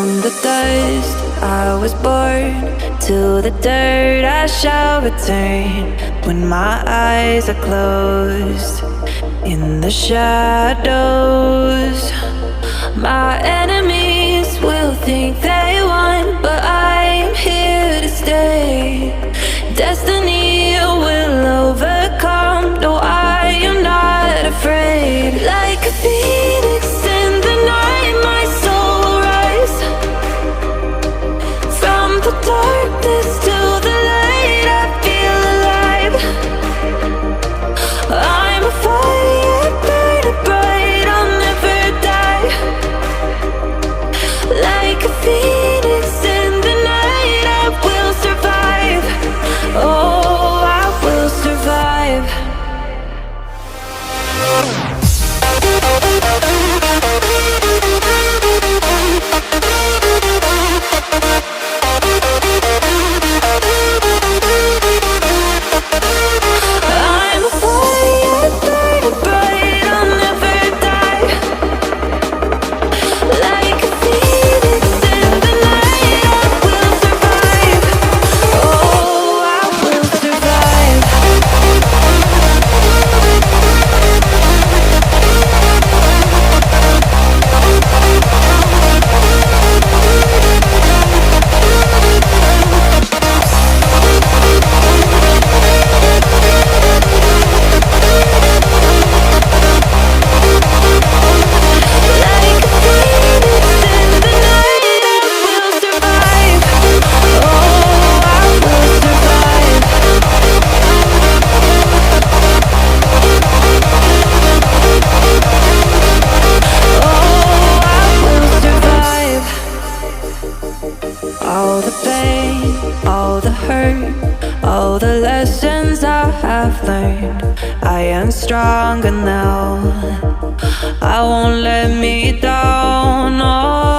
From the dust I was born, to the dirt I shall return. When my eyes are closed, in the shadows, my enemies will think they won, but I'm here to stay. Destiny will overcome, no, I am not afraid. Like a phoenix in the night, my soul will rise. From the darkness to the light, I feel alive. I'm a fire burning bright, I'll never die. Like a phoenix in the night, I will survive. Oh, I will survive. I'm a fire burning bright, I'll never die. Like a phoenix in the night, I will survive. Oh, I will survive. Like a phoenix in the night, I will survive. Oh, I will survive. Oh, I will survive. All the pain, all the hurt, all the lessons I have learned, I am stronger now. I won't let me down. Oh,